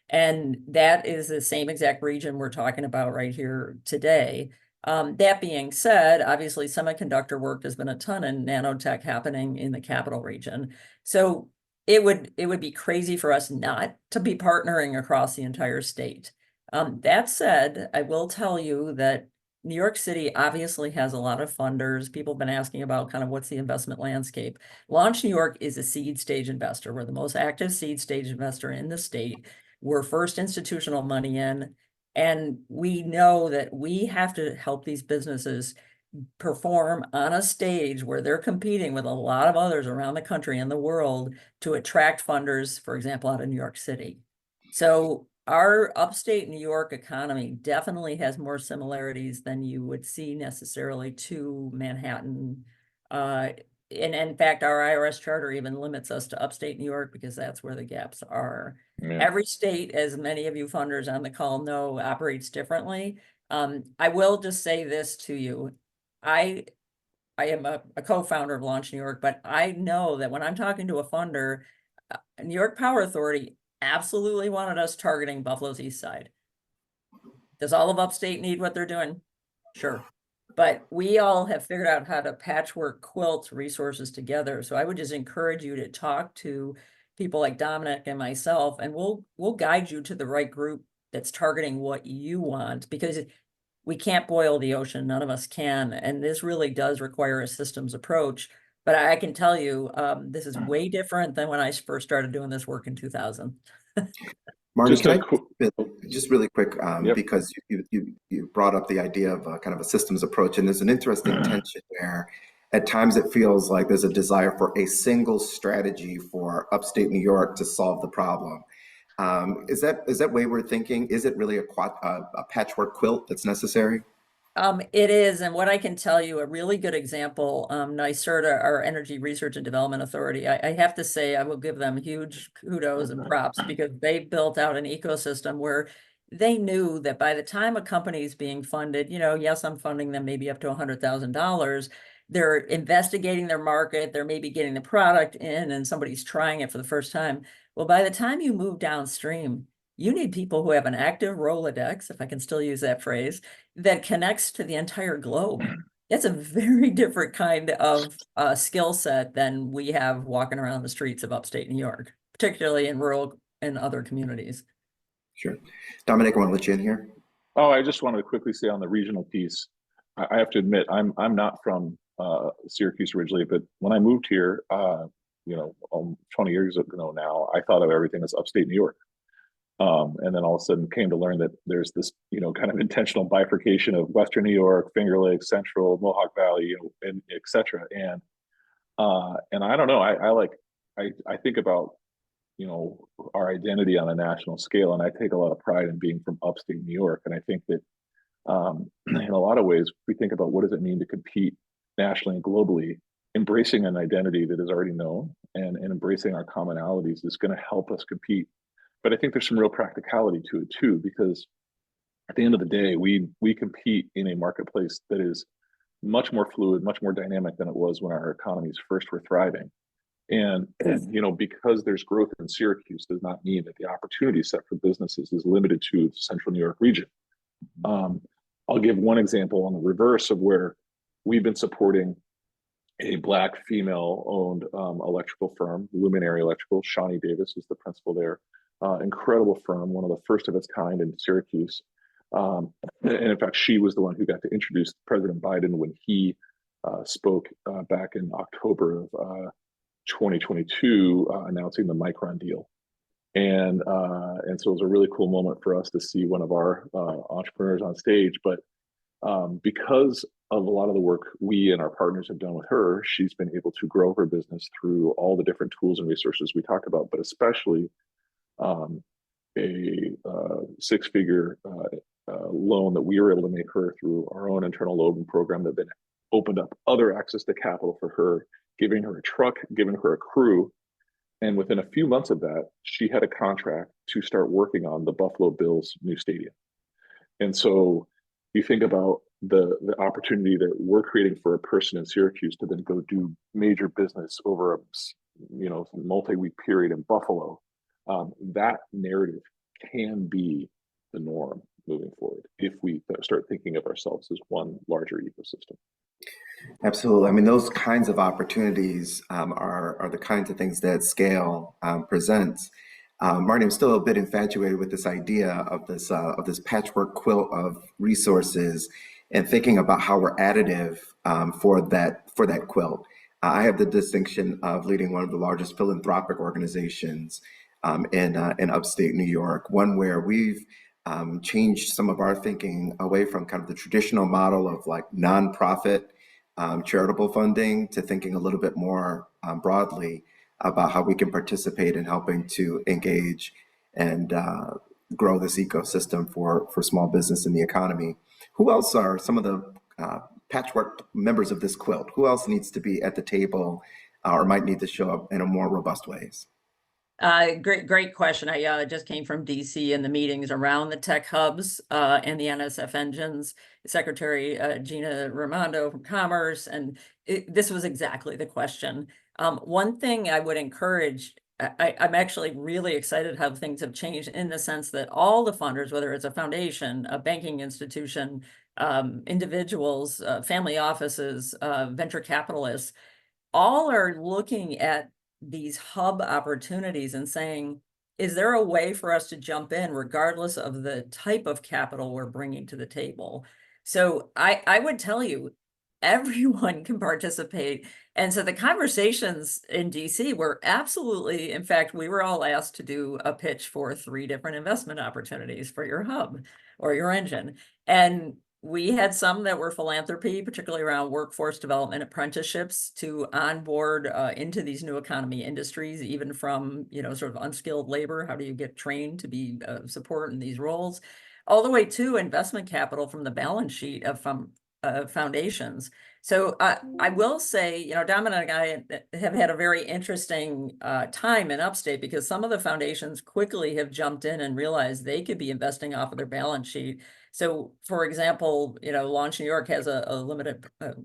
And that is the same exact region we're talking about right here today. That being said, obviously semiconductor work, has been a ton in nanotech happening in the capital region. So it would be crazy for us not to be partnering across the entire state. That said, I will tell you that New York City obviously has a lot of funders. People have been asking about kind of what's the investment landscape. Launch New York is a seed stage investor. We're the most active seed stage investor in the state. We're first institutional money in, and we know that we have to help these businesses perform on a stage where they're competing with a lot of others around the country and the world to attract funders, for example, out of New York City. So our upstate New York economy definitely has more similarities than you would see necessarily to Manhattan. And in fact, our IRS charter even limits us to upstate New York because that's where the gaps are. Yeah. Every state, as many of you funders on the call know, operates differently. I will just say this to you. I am a co-founder of Launch New York, but I know that when I'm talking to a funder, New York Power Authority absolutely wanted us targeting Buffalo's East Side. Does all of upstate need what they're doing? Sure. But we all have figured out how to patchwork quilt resources together. So I would just encourage you to talk to people like Dominic and myself, and we'll guide you to the right group that's targeting what you want, because we can't boil the ocean. None of us can. And this really does require a systems approach. But I can tell you, this is way different than when I first started doing this work in 2000. Marty, Just can a I quick, just really quick, Yep. because you brought up the idea of kind of a systems approach, and there's an interesting tension where at times it feels like there's a desire for a single strategy for upstate New York to solve the problem. Is that way we're thinking? Is it really a patchwork quilt that's necessary? It is, and what I can tell you, a really good example, NYSERDA, our Energy Research and Development Authority, I have to say, I will give them huge kudos and props because they built out an ecosystem where they knew that by the time a company is being funded, yes, I'm funding them maybe up to $100,000. They're investigating their market, they're maybe getting the product in and somebody's trying it for the first time. Well, by the time you move downstream, you need people who have an active Rolodex, if I can still use that phrase, that connects to the entire globe. It's a very different kind of skill set than we have walking around the streets of upstate New York, particularly in rural and other communities. Sure. Dominic, I want to let you in here. Oh, I just wanted to quickly say on the regional piece, I have to admit, I'm not from Syracuse originally, but when I moved here, 20 years ago now, I thought of everything as upstate New York. And then all of a sudden came to learn that there's this, kind of intentional bifurcation of Western New York, Finger Lakes, Central, Mohawk Valley, and et cetera. And I don't know, I think about, our identity on a national scale, and I take a lot of pride in being from upstate New York. And I think that in a lot of ways, we think about what does it mean to compete nationally and globally, embracing an identity that is already known and embracing our commonalities is going to help us compete. But I think there's some real practicality to it too, because at the end of the day, we compete in a marketplace that is much more fluid, much more dynamic than it was when our economies first were thriving. And because there's growth in Syracuse does not mean that the opportunity set for businesses is limited to the Central New York region. I'll give one example on the reverse of where we've been supporting a Black female-owned electrical firm, Luminary Electrical. Shawnee Davis is the principal there. Incredible firm, one of the first of its kind in Syracuse. And in fact, she was the one who got to introduce President Biden when he spoke back in October of 2022, announcing the Micron deal. And so it was a really cool moment for us to see one of our entrepreneurs on stage. But because of a lot of the work we and our partners have done with her, she's been able to grow her business through all the different tools and resources we talked about, but especially a six-figure loan that we were able to make her through our own internal loan program that then opened up other access to capital for her, giving her a truck, giving her a crew. And within a few months of that, she had a contract to start working on the Buffalo Bills new stadium. And so you think about the opportunity that we're creating for a person in Syracuse to then go do major business over a multi-week period in Buffalo. That narrative can be the norm moving forward if we start thinking of ourselves as one larger ecosystem. Absolutely. I mean, those kinds of opportunities are the kinds of things that scale presents. Marty, I'm still a bit infatuated with this idea of this patchwork quilt of resources, and thinking about how we're additive for that quilt. I have the distinction of leading one of the largest philanthropic organizations in upstate New York, one where we've changed some of our thinking away from kind of the traditional model of like nonprofit charitable funding to thinking a little bit more broadly about how we can participate in helping to engage and grow this ecosystem for small business in the economy. Who else are some of the patchwork members of this quilt? Who else needs to be at the table or might need to show up in a more robust ways? Great question. I just came from DC and the meetings around the tech hubs and the NSF engines. Secretary Gina Raimondo from Commerce, and this was exactly the question. One thing I would encourage, I'm actually really excited how things have changed in the sense that all the funders, whether it's a foundation, a banking institution, individuals, family offices, venture capitalists, all are looking at these hub opportunities and saying, is there a way for us to jump in regardless of the type of capital we're bringing to the table? So I would tell you, everyone can participate. And so the conversations in DC were absolutely, in fact, we were all asked to do a pitch for 3 different investment opportunities for your hub or your engine. And we had some that were philanthropy, particularly around workforce development apprenticeships to onboard into these new economy industries, even from, sort of unskilled labor. How do you get trained to be support in these roles? All the way to investment capital from the balance sheet of foundations. So I will say, Dominic and I have had a very interesting time in upstate because some of the foundations quickly have jumped in and realized they could be investing off of their balance sheet. So, for example, Launch New York has a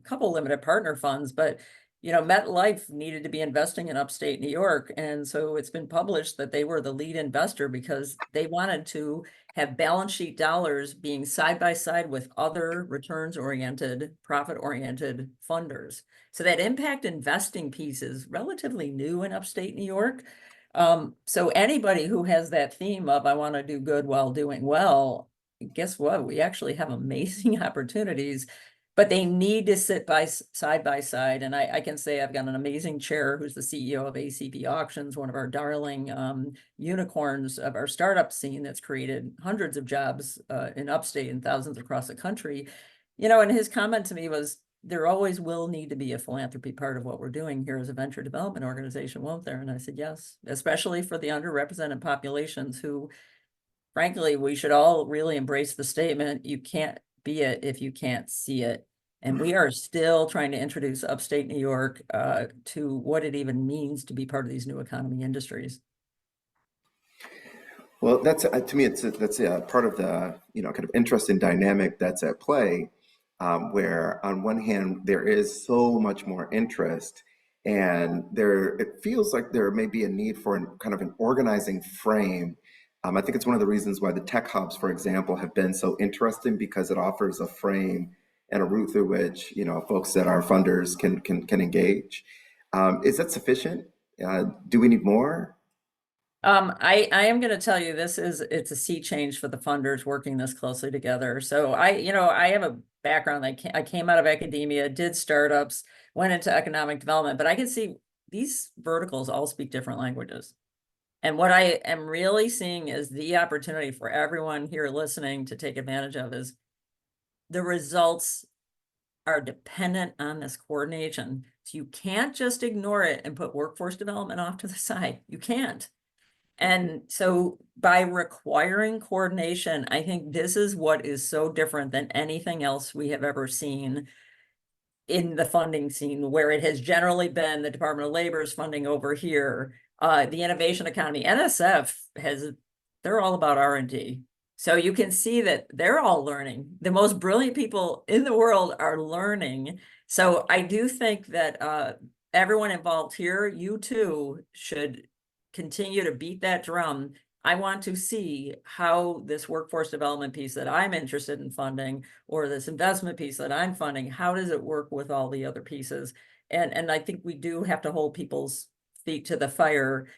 couple limited partner funds, but MetLife needed to be investing in upstate New York, and so it's been published that they were the lead investor because they wanted to have balance sheet dollars being side by side with other returns-oriented, profit-oriented funders. So that impact investing piece is relatively new in upstate New York. So anybody who has that theme of I want to do good while doing well, guess what? We actually have amazing opportunities, but they need to sit side by side. And I can say I've got an amazing chair who's the CEO of ACB Auctions, one of our darling unicorns of our startup scene that's created hundreds of jobs in upstate and thousands across the country. And his comment to me was, there always will need to be a philanthropy part of what we're doing here as a venture development organization, won't there? And I said, yes, especially for the underrepresented populations who, frankly, we should all really embrace the statement, you can't be it if you can't see it. And we are still trying to introduce upstate New York to what it even means to be part of these new economy industries. Well, that's to me, that's a part of the kind of interesting dynamic that's at play, where on one hand there is so much more interest, and it feels like there may be a need for kind of an organizing frame. I think it's one of the reasons why the tech hubs, for example, have been so interesting, because it offers a frame and a route through which folks that are funders can engage. Is that sufficient? Do we need more? I am going to tell you, it's a sea change for the funders working this closely together. So I have a background. I came out of academia, did startups, went into economic development, but I can see these verticals all speak different languages. And what I am really seeing is the opportunity for everyone here listening to take advantage of is the results are dependent on this coordination. So you can't just ignore it and put workforce development off to the side. You can't. And so by requiring coordination, I think this is what is so different than anything else we have ever seen in the funding scene, where it has generally been the Department of Labor's funding over here, the innovation economy. NSF they're all about R&D. So you can see that they're all learning. The most brilliant people in the world are learning. So I do think that everyone involved here, you too, should continue to beat that drum. I want to see how this workforce development piece that I'm interested in funding, or this investment piece that I'm funding, how does it work with all the other pieces? And I think we do have to hold people's feet to the fire.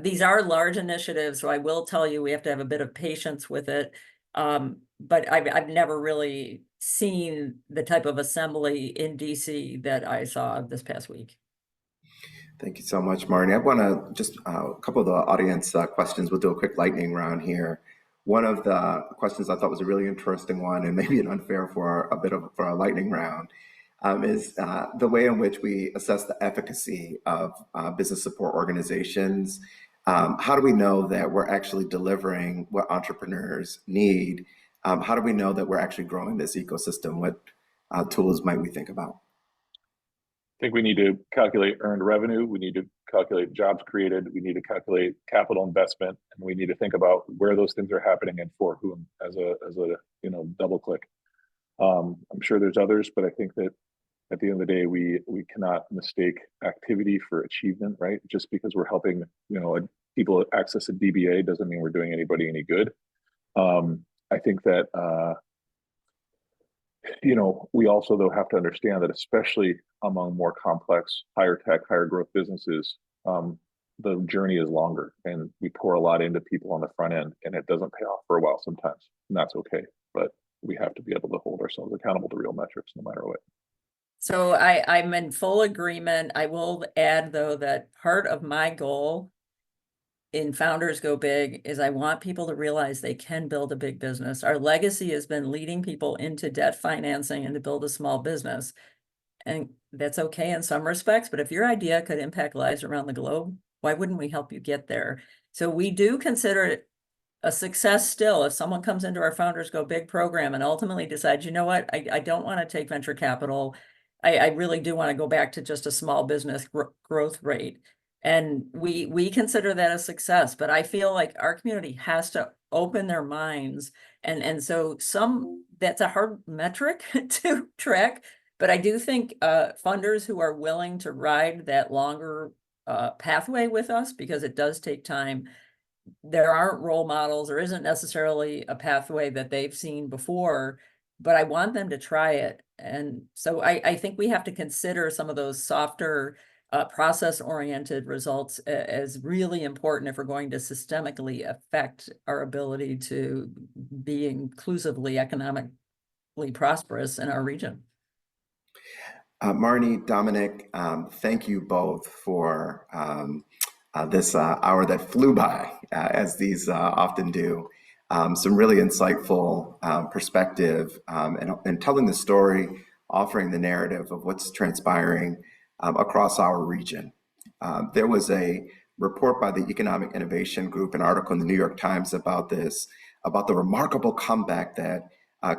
These are large initiatives, so I will tell you, we have to have a bit of patience with it. But I've never really seen the type of assembly in DC that I saw this past week. Thank you so much, Marnie. I want to just a couple of the audience questions. We'll do a quick lightning round here. One of the questions I thought was a really interesting one, and maybe an unfair for a lightning round, is the way in which we assess the efficacy of business support organizations. How do we know that we're actually delivering what entrepreneurs need? How do we know that we're actually growing this ecosystem? What tools might we think about? I think we need to calculate earned revenue. We need to calculate jobs created. We need to calculate capital investment, and we need to think about where those things are happening and for whom as a double click. I'm sure there's others, but I think that at the end of the day, we cannot mistake activity for achievement, right? Just because we're helping people access a DBA doesn't mean we're doing anybody any good. I think that we also, though, have to understand that, especially among more complex, higher tech, higher growth businesses, the journey is longer, and we pour a lot into people on the front end, and it doesn't pay off for a while sometimes, and that's okay. But we have to be able to hold ourselves accountable to real metrics no matter what. So I'm in full agreement. I will add, though, that part of my goal in Founders Go Big is I want people to realize they can build a big business. Our legacy has been leading people into debt financing and to build a small business. And that's okay in some respects, but if your idea could impact lives around the globe, why wouldn't we help you get there? So we do consider it a success still if someone comes into our Founders Go Big program and ultimately decides, you know what, I don't want to take venture capital. I really do want to go back to just a small business growth rate. And we consider that a success, but I feel like our community has to open their minds. And so that's a hard metric to track, but I do think funders who are willing to ride that longer pathway with us, because it does take time. There aren't role models, there isn't necessarily a pathway that they've seen before, but I want them to try it. And so I think we have to consider some of those softer process-oriented results as really important if we're going to systemically affect our ability to be inclusively economically prosperous in our region. Marnie, Dominic, thank you both for this hour that flew by, as these often do. Some really insightful perspective and telling the story, offering the narrative of what's transpiring across our region. There was a report by the Economic Innovation Group, an article in the New York Times about this, about the remarkable comeback that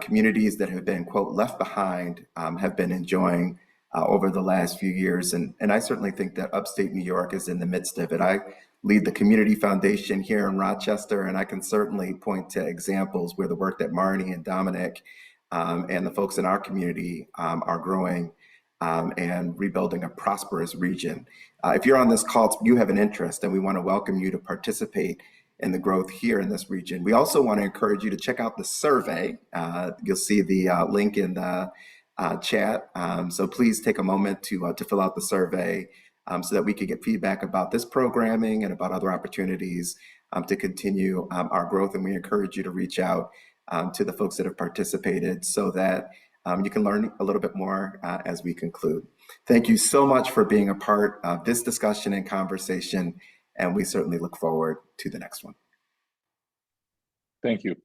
communities that have been, quote, left behind have been enjoying over the last few years. And I certainly think that upstate New York is in the midst of it. I lead the Community Foundation here in Rochester, and I can certainly point to examples where the work that Marnie and Dominic and the folks in our community are growing and rebuilding a prosperous region. If you're on this call, you have an interest, and we want to welcome you to participate in the growth here in this region. We also want to encourage you to check out the survey. You'll see the link in the chat. So please take a moment to fill out the survey so that we can get feedback about this programming and about other opportunities to continue our growth. And we encourage you to reach out to the folks that have participated so that you can learn a little bit more as we conclude. Thank you so much for being a part of this discussion and conversation, and we certainly look forward to the next one. Thank you.